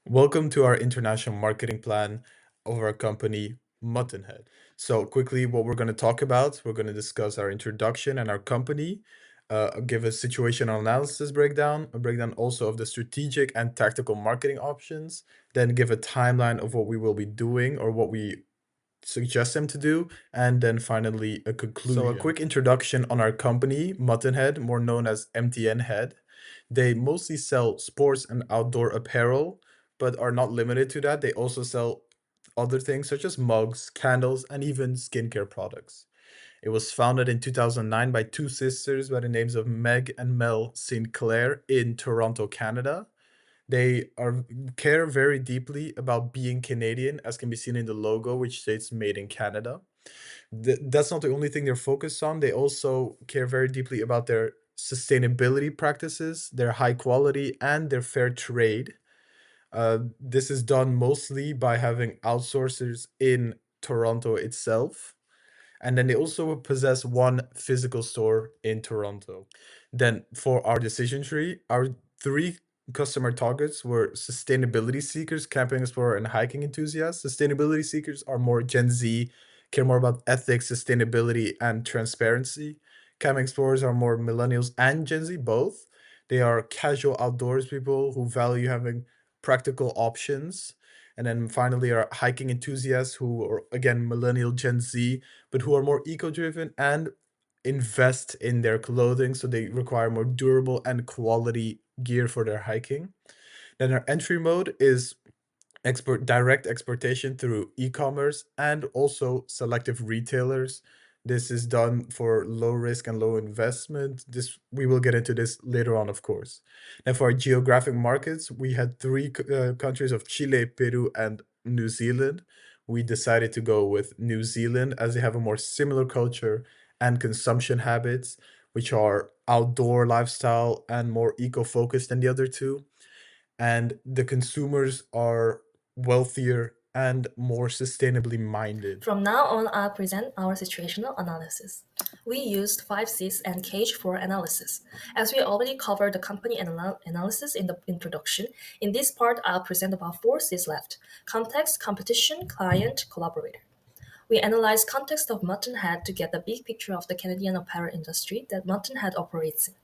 Welcome to our international marketing plan of our company, Muttonhead. So, quickly, what we're going to talk about, we're going to discuss our introduction and our company, give a situational analysis breakdown, a breakdown also of the strategic and tactical marketing options, then give a timeline of what we will be doing or what we suggest them to do, and then finally a conclusion. So, a quick introduction on our company, Muttonhead, more known as MTN Head. They mostly sell sports and outdoor apparel, but are not limited to that. They also sell other things such as mugs, candles, and even skincare products. It was founded in 2009 by two sisters by the names of Meg and Mel Sinclair in Toronto, Canada. They are care very deeply about being Canadian, as can be seen in the logo, which states "Made in Canada." That's not the only thing they're focused on. They also care very deeply about their sustainability practices, their high quality, and their fair trade. This is done mostly by having outsourcers in Toronto itself, and then they also possess one physical store in Toronto. Then for our decision tree, our three customer targets were sustainability seekers, camping explorer, and hiking enthusiasts. Sustainability seekers are more Gen Z, care more about ethics, sustainability, and transparency. Camping explorers are more millennials and Gen Z, both. They are casual outdoors people who value having practical options. And then finally, our hiking enthusiasts who are again millennial Gen Z, but who are more eco-driven and invest in their clothing, so they require more durable and quality gear for their hiking. Then our entry mode is direct exportation through e-commerce and also selective retailers. This is done for low risk and low investment. This we will get into this later on, of course. Now, for our geographic markets, we had three countries of Chile, Peru, and New Zealand. We decided to go with New Zealand as they have a more similar culture and consumption habits, which are outdoor lifestyle and more eco-focused than the other two, and the consumers are wealthier and more sustainably minded. From now on, I'll present our situational analysis. We used 5 Cs and Cage for analysis. As we already covered the company analysis in the introduction, in this part I'll present about 4 Cs left: context, competition, client, collaborator. We analyzed context of Muttonhead to get the big picture of the Canadian apparel industry that Muttonhead operates in.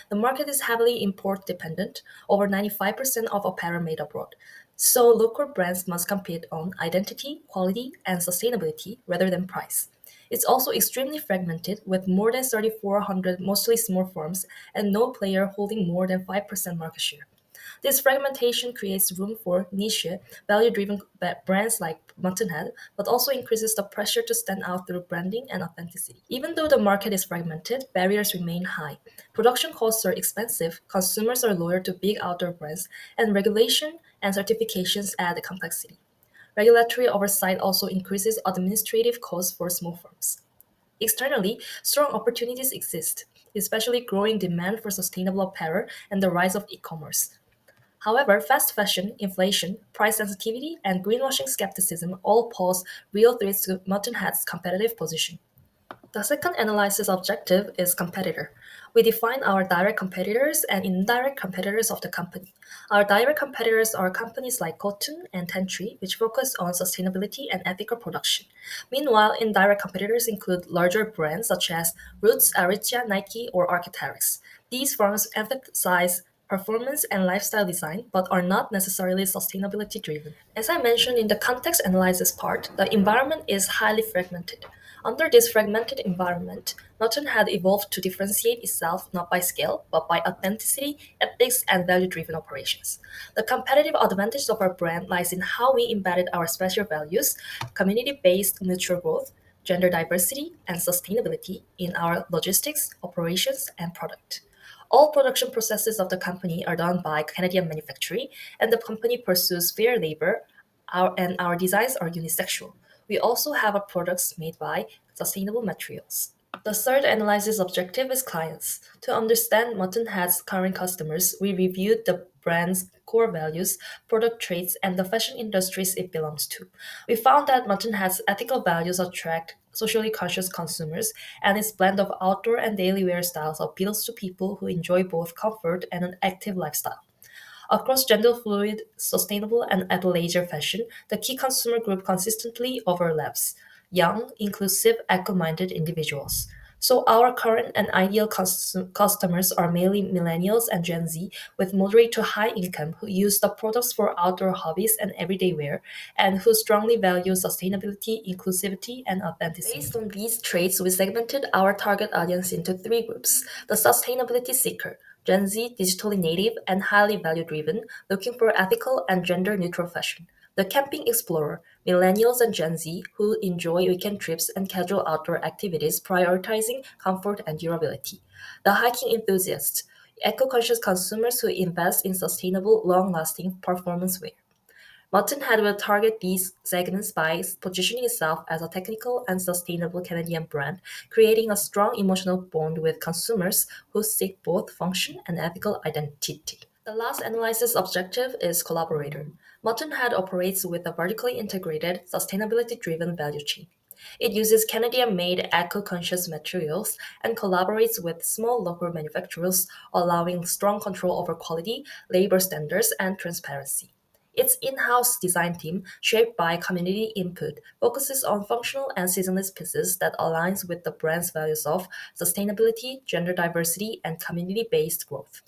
The market is heavily import dependent, over 95% of apparel made abroad. So local brands must compete on identity, quality, and sustainability rather than price. It's also extremely fragmented with more than 3,400 mostly small firms and no player holding more than 5% market share. This fragmentation creates room for niche, value driven brands like Muttonhead, but also increases the pressure to stand out through branding and authenticity. Even though the market is fragmented, barriers remain high. Production costs are expensive, consumers are loyal to big outdoor brands, and regulation and certifications add complexity. Regulatory oversight also increases administrative costs for small firms. Externally, strong opportunities exist, especially growing demand for sustainable apparel and the rise of e-commerce. However, fast fashion, inflation, price sensitivity, and greenwashing skepticism all pose real threats to Muttonhead's competitive position. The second analysis objective is competitor. We define our direct competitors and indirect competitors of the company. Our direct competitors are companies like Cotton and Tentry, which focus on sustainability and ethical production. Meanwhile, indirect competitors include larger brands such as Roots, Aritzia, Nike, or Arc'teryx. These firms emphasize performance and lifestyle design, but are not necessarily sustainability driven. As I mentioned in the context analysis part, the environment is highly fragmented. Under this fragmented environment, Norton had evolved to differentiate itself not by scale, but by authenticity, ethics, and value driven operations. The competitive advantage of our brand lies in how we embedded our special values, community based mutual growth, gender diversity, and sustainability in our logistics, operations, and product. All production processes of the company are done by Canadian manufacturing, and the company pursues fair labor, and our designs are unisexual. We also have our products made by sustainable materials. The third analysis objective is clients. To understand Muttonhead's current customers, we reviewed the brand's core values, product traits, and the fashion industries it belongs to. We found that Muttonhead's ethical values attract socially conscious consumers, and its blend of outdoor and daily wear styles appeals to people who enjoy both comfort and an active lifestyle. Across gender fluid, sustainable, and athleisure fashion, the key consumer group consistently overlaps young, inclusive, eco minded individuals. So, our current and ideal customers are mainly millennials and Gen Z with moderate to high income who use the products for outdoor hobbies and everyday wear and who strongly value sustainability, inclusivity, and authenticity. Based on these traits, we segmented our target audience into three groups: the sustainability seeker, Gen Z, digitally native, and highly value driven, looking for ethical and gender neutral fashion. The camping explorer, millennials and Gen Z who enjoy weekend trips and casual outdoor activities, prioritizing comfort and durability. The hiking enthusiast, eco conscious consumers who invest in sustainable, long lasting performance wear. Muttonhead will target these segments by positioning itself as a technical and sustainable Canadian brand, creating a strong emotional bond with consumers who seek both function and ethical identity. The last analysis objective is collaborator. Muttonhead operates with a vertically integrated, sustainability driven value chain. It uses Canadian made eco conscious materials and collaborates with small local manufacturers, allowing strong control over quality, labor standards, and transparency. Its in-house design team, shaped by community input, focuses on functional and seasonless pieces that aligns with the brand's values of sustainability, gender diversity, and community-based growth.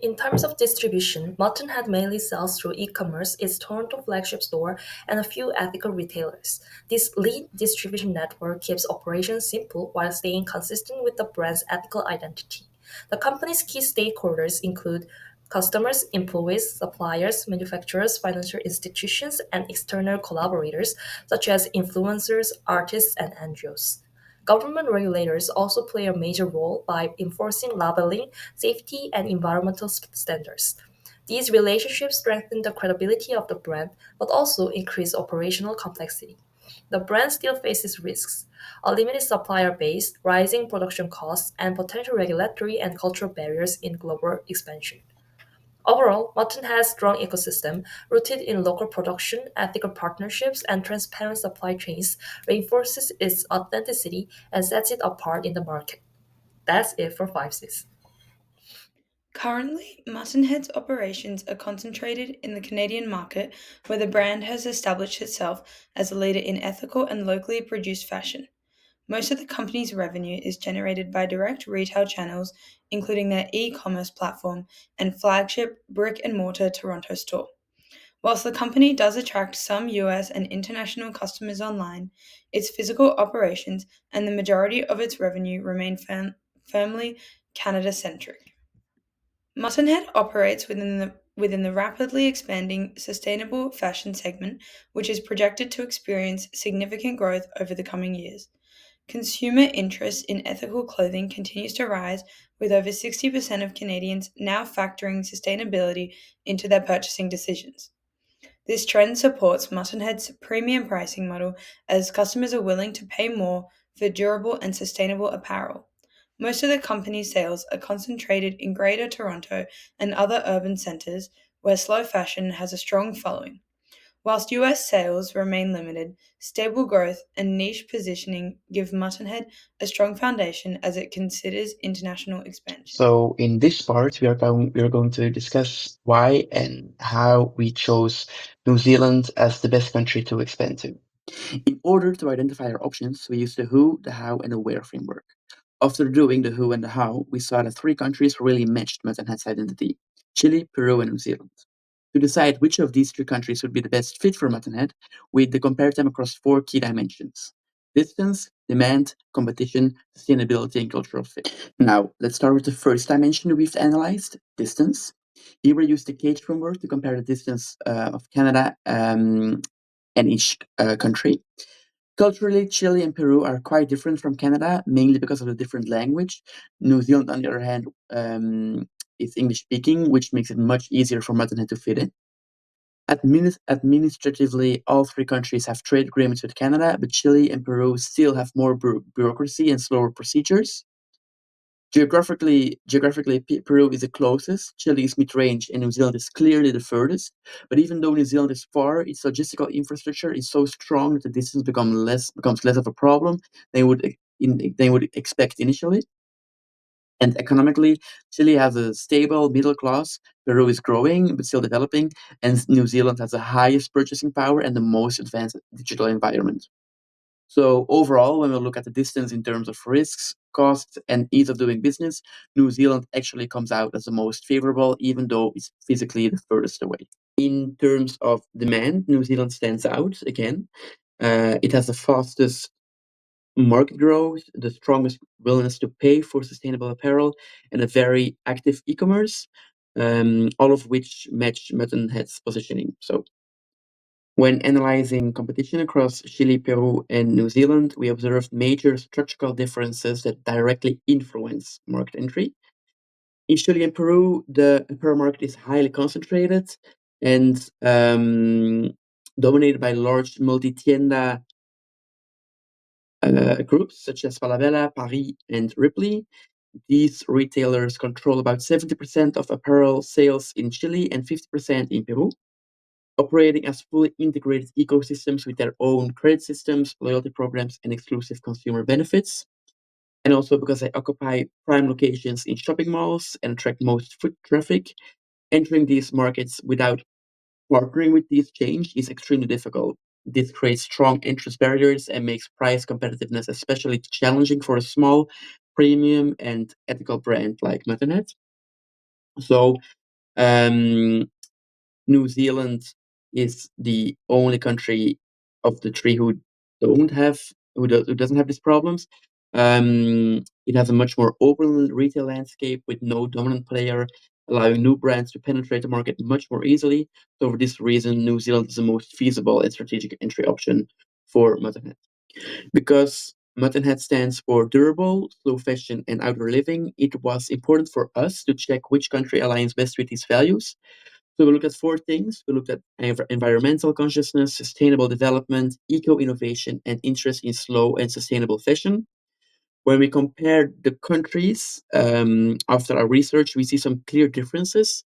In terms of distribution, Muttonhead mainly sells through e-commerce, its Toronto flagship store, and a few ethical retailers. This lean distribution network keeps operations simple while staying consistent with the brand's ethical identity. The company's key stakeholders include customers, employees, suppliers, manufacturers, financial institutions, and external collaborators such as influencers, artists, and NGOs. Government regulators also play a major role by enforcing labeling, safety, and environmental standards. These relationships strengthen the credibility of the brand but also increase operational complexity. The brand still faces risks: a limited supplier base, rising production costs, and potential regulatory and cultural barriers in global expansion. Overall, Mutton has a strong ecosystem rooted in local production, ethical partnerships, and transparent supply chains, reinforces its authenticity and sets it apart in the market. That's it for 5 Cs. Currently, Muttonhead's operations are concentrated in the Canadian market, where the brand has established itself as a leader in ethical and locally produced fashion. Most of the company's revenue is generated by direct retail channels, including their e commerce platform and flagship brick and mortar Toronto store. Whilst the company does attract some US and international customers online, its physical operations and the majority of its revenue remain firmly Canada centric. Muttonhead operates within the rapidly expanding sustainable fashion segment, which is projected to experience significant growth over the coming years. Consumer interest in ethical clothing continues to rise, with over 60% of Canadians now factoring sustainability into their purchasing decisions. This trend supports Muttonhead's premium pricing model as customers are willing to pay more for durable and sustainable apparel. Most of the company's sales are concentrated in Greater Toronto and other urban centres where slow fashion has a strong following. Whilst US sales remain limited, stable growth and niche positioning give Muttonhead a strong foundation as it considers international expansion. So in this part, we are going to discuss why and how we chose New Zealand as the best country to expand to. In order to identify our options, we used the who, the how, and the where framework. After doing the who and the how, we saw that three countries really matched Muttonhead's identity: Chile, Peru, and New Zealand. To decide which of these three countries would be the best fit for Muttonhead, we compared them across four key dimensions: distance, demand, competition, sustainability, and cultural fit. Now, let's start with the first dimension we've analyzed: distance. Here we used the cage framework to compare the distance of Canada and each country. Culturally, Chile and Peru are quite different from Canada, mainly because of the different language. New Zealand, on the other hand, is English speaking, which makes it much easier for Muttonhead to fit in. Administratively, all three countries have trade agreements with Canada, but Chile and Peru still have more bureaucracy and slower procedures. Geographically, Peru is the closest, Chile is mid-range, and New Zealand is clearly the furthest. But even though New Zealand is far, its logistical infrastructure is so strong that the distance becomes less of a problem than they would expect initially. And economically, Chile has a stable middle class, Peru is growing but still developing, and New Zealand has the highest purchasing power and the most advanced digital environment. So overall, when we look at the distance in terms of risks, costs, and ease of doing business, New Zealand actually comes out as the most favorable, even though it's physically the furthest away. In terms of demand, New Zealand stands out again. It has the fastest market growth, the strongest willingness to pay for sustainable apparel, and a very active e-commerce, all of which match Mutton Head's positioning. So when analyzing competition across Chile, Peru, and New Zealand, we observed major structural differences that directly influence market entry. In Chile and Peru, the apparel market is highly concentrated and dominated by large multi-tienda groups such as Falabella, Paris, and Ripley. These retailers control about 70% of apparel sales in Chile and 50% in Peru, operating as fully integrated ecosystems with their own credit systems, loyalty programs, and exclusive consumer benefits. And also because they occupy prime locations in shopping malls and attract most foot traffic, entering these markets without partnering with these chains is extremely difficult. This creates strong interest barriers and makes price competitiveness especially challenging for a small, premium, and ethical brand like Muttonhead. So, um, New Zealand is the only country of the three don't have who doesn't have these problems. It has a much more open retail landscape with no dominant player, allowing new brands to penetrate the market much more easily. So for this reason, New Zealand is the most feasible and strategic entry option for Muttonhead. Because Muttonhead stands for durable, slow fashion, and outdoor living, it was important for us to check which country aligns best with these values. So we looked at four things. We looked at environmental consciousness, sustainable development, eco-innovation, and interest in slow and sustainable fashion. When we compared the countries after our research, we see some clear differences.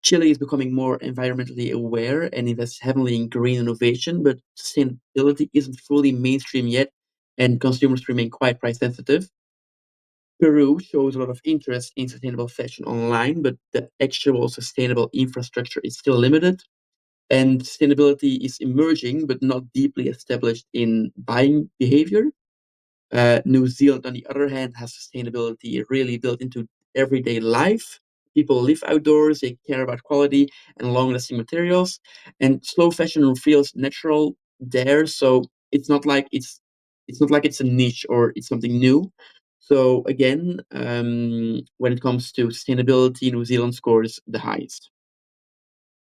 Chile is becoming more environmentally aware and invests heavily in green innovation, but sustainability isn't fully mainstream yet, and consumers remain quite price sensitive. Peru shows a lot of interest in sustainable fashion online, but the actual sustainable infrastructure is still limited. And sustainability is emerging, but not deeply established in buying behavior. New Zealand, on the other hand, has sustainability really built into everyday life. People live outdoors, they care about quality and long lasting materials, and slow fashion feels natural there. So it's not like it's a niche or it's something new. So again, when it comes to sustainability, New Zealand scores the highest.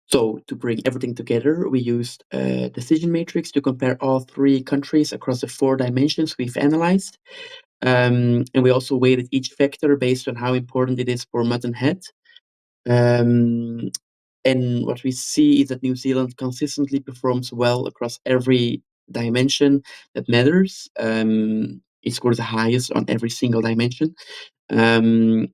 So to bring everything together, we used a decision matrix to compare all three countries across the four dimensions we've analyzed. And we also weighted each factor based on how important it is for Muttonhead. Um, and what we see is that New Zealand consistently performs well across every dimension that matters. It scores the highest on every single dimension. Um,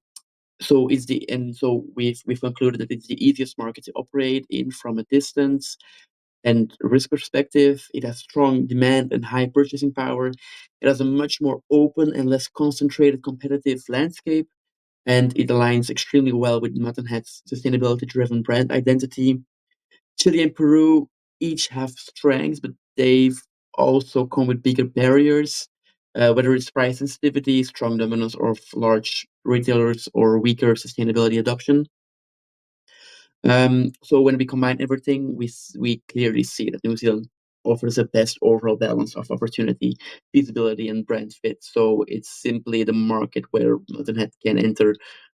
so we've concluded that it's the easiest market to operate in from a distance and risk perspective. It has strong demand and high purchasing power. It has a much more open and less concentrated competitive landscape, and it aligns extremely well with Muttonhead's sustainability-driven brand identity. Chile and Peru each have strengths, but they've also come with bigger barriers, whether it's price sensitivity, strong dominance of large retailers, or weaker sustainability adoption. So when we combine everything, we clearly see that New Zealand offers the best overall balance of opportunity, feasibility, and brand fit. So it's simply the market where Muttonhead can enter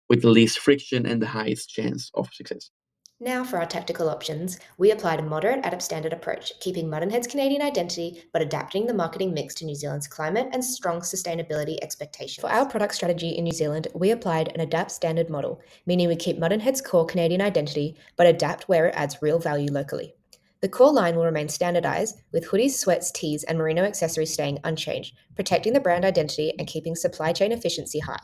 with the least friction and the highest chance of success. Now, for our tactical options, we applied a moderate adapt standard approach, keeping Muttonhead's Canadian identity but adapting the marketing mix to New Zealand's climate and strong sustainability expectations. For our product strategy in New Zealand, we applied an adapt standard model, meaning we keep Muttonhead's core Canadian identity but adapt where it adds real value locally. The core line will remain standardized, with hoodies, sweats, tees, and merino accessories staying unchanged, protecting the brand identity and keeping supply chain efficiency high.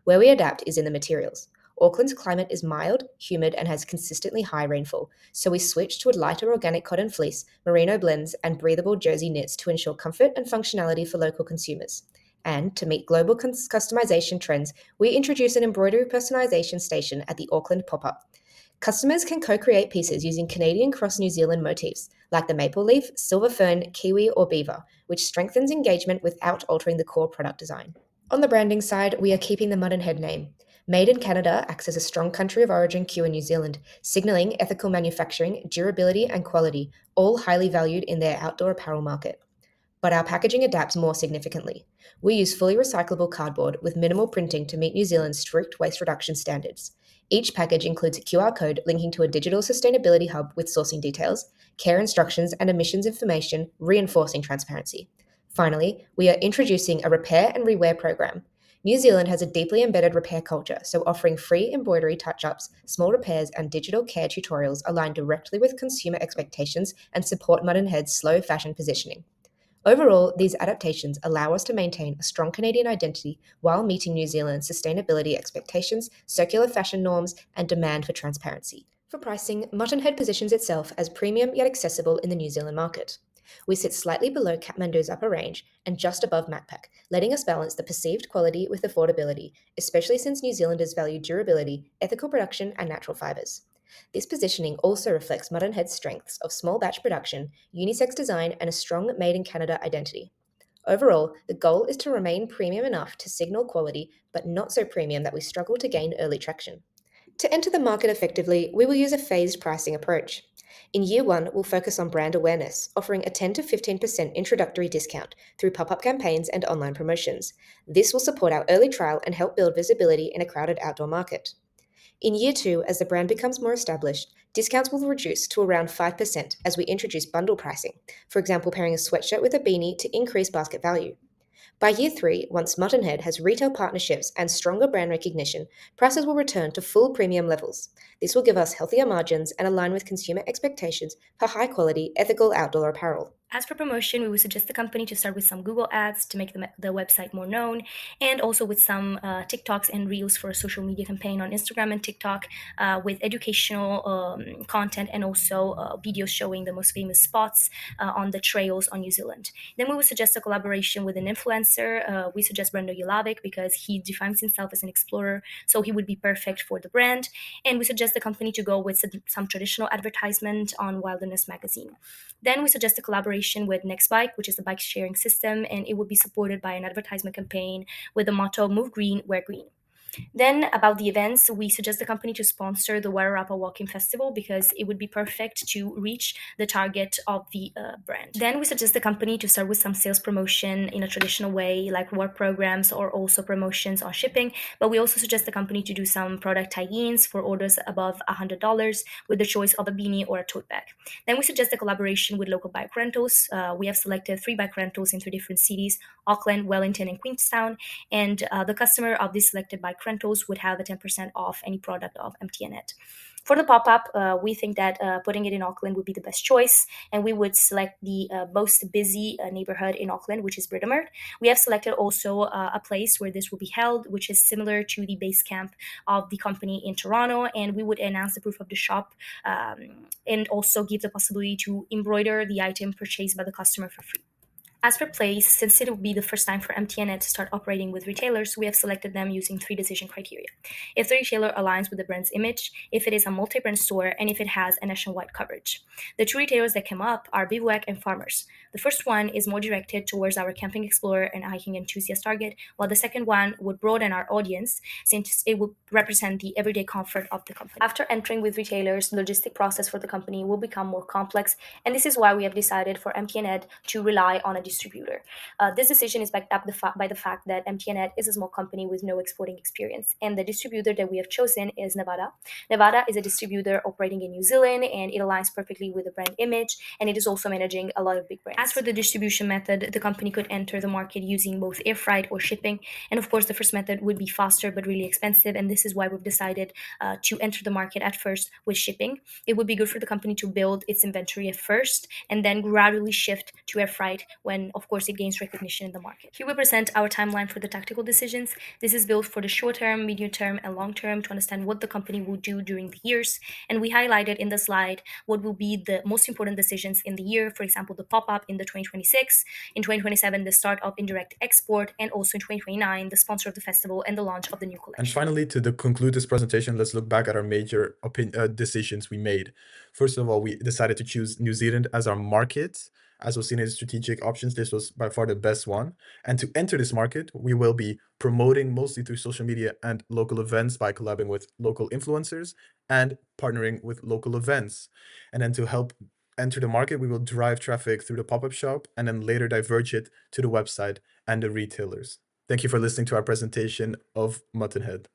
Where we adapt is in the materials. Auckland's climate is mild, humid, and has consistently high rainfall, so we switched to a lighter organic cotton fleece, merino blends, and breathable jersey knits to ensure comfort and functionality for local consumers. And to meet global customization trends, we introduce an embroidery personalization station at the Auckland pop-up. Customers can co-create pieces using Canadian cross New Zealand motifs, like the maple leaf, silver fern, kiwi, or beaver, which strengthens engagement without altering the core product design. On the branding side, we are keeping the Muttonhead name. Made in Canada acts as a strong country of origin cue in New Zealand, signalling ethical manufacturing, durability, and quality, all highly valued in their outdoor apparel market. But our packaging adapts more significantly. We use fully recyclable cardboard with minimal printing to meet New Zealand's strict waste reduction standards. Each package includes a QR code linking to a digital sustainability hub with sourcing details, care instructions, and emissions information, reinforcing transparency. Finally, we are introducing a repair and rewear program. New Zealand has a deeply embedded repair culture, so offering free embroidery touch ups, small repairs, and digital care tutorials align directly with consumer expectations and support Muttonhead's slow fashion positioning. Overall, these adaptations allow us to maintain a strong Canadian identity while meeting New Zealand's sustainability expectations, circular fashion norms, and demand for transparency. For pricing, Muttonhead positions itself as premium yet accessible in the New Zealand market. We sit slightly below Kathmandu's upper range and just above Macpac, letting us balance the perceived quality with affordability, especially since New Zealanders value durability, ethical production, and natural fibres. This positioning also reflects Muttonhead's strengths of small batch production, unisex design, and a strong Made in Canada identity. Overall, the goal is to remain premium enough to signal quality, but not so premium that we struggle to gain early traction. To enter the market effectively, we will use a phased pricing approach. In year one, we'll focus on brand awareness, offering a 10 to 15% introductory discount through pop up campaigns and online promotions. This will support our early trial and help build visibility in a crowded outdoor market. In year two, as the brand becomes more established, discounts will reduce to around 5% as we introduce bundle pricing, for example, pairing a sweatshirt with a beanie to increase basket value. By year three, once Muttonhead has retail partnerships and stronger brand recognition, prices will return to full premium levels. This will give us healthier margins and align with consumer expectations for high quality, ethical outdoor apparel. As for promotion, we would suggest the company to start with some Google ads to make the website more known, and also with some TikToks and Reels for a social media campaign on Instagram and TikTok with educational content and also videos showing the most famous spots on the trails on New Zealand. Then we would suggest a collaboration with an influencer. We suggest Brendo Jelavic because he defines himself as an explorer, so he would be perfect for the brand. And we suggest the company to go with some traditional advertisement on Wilderness magazine. Then we suggest a collaboration with Nextbike, which is a bike sharing system, and it would be supported by an advertisement campaign with the motto "Move Green, Wear Green." Then, about the events, we suggest the company to sponsor the Wairarapa Walking Festival because it would be perfect to reach the target of the brand. Then, we suggest the company to start with some sales promotion in a traditional way, like reward programs or also promotions on shipping. But we also suggest the company to do some product tie-ins for orders above $100 with the choice of a beanie or a tote bag. Then, we suggest a collaboration with local bike rentals. We have selected 3 bike rentals in 3 different cities: Auckland, Wellington, and Queenstown. And the customer of these selected bike rentals would have a 10% off any product of MTN. For the pop-up, we think that putting it in Auckland would be the best choice, and we would select the most busy neighborhood in Auckland, which is Britomart. We have selected also a place where this will be held, which is similar to the base camp of the company in Toronto, and we would announce the proof of the shop and also give the possibility to embroider the item purchased by the customer for free. As for place, since it will be the first time for MTN to start operating with retailers, we have selected them using 3 decision criteria. If the retailer aligns with the brand's image, if it is a multi-brand store, and if it has a nationwide coverage. The 2 retailers that came up are Bivouac and Farmers. The first one is more directed towards our camping explorer and hiking enthusiast target, while the second one would broaden our audience since it would represent the everyday comfort of the company. After entering with retailers, the logistic process for the company will become more complex, and this is why we have decided for MTN to rely on a distributor. This decision is backed up by the fact that MTN is a small company with no exporting experience, and the distributor that we have chosen is Nevada. Nevada is a distributor operating in New Zealand, and it aligns perfectly with the brand image, and it is also managing a lot of big brands. As for the distribution method, the company could enter the market using both air freight or shipping, and of course the first method would be faster but really expensive, and this is why we've decided to enter the market at first with shipping. It would be good for the company to build its inventory at first and then gradually shift to air freight when when, of course, it gains recognition in the market. Here we present our timeline for the tactical decisions. This is built for the short term, medium term, and long term to understand what the company will do during the years. And we highlighted in the slide what will be the most important decisions in the year. For example, the pop-up in the 2026, in 2027, the start of indirect export, and also in 2029, the sponsor of the festival and the launch of the new collection. And finally, to conclude this presentation, let's look back at our major decisions we made. First of all, we decided to choose New Zealand as our market. As was seen in strategic options, this was by far the best one. And to enter this market, we will be promoting mostly through social media and local events by collaborating with local influencers and partnering with local events. And then to help enter the market, we will drive traffic through the pop-up shop and then later diverge it to the website and the retailers. Thank you for listening to our presentation of Muttonhead.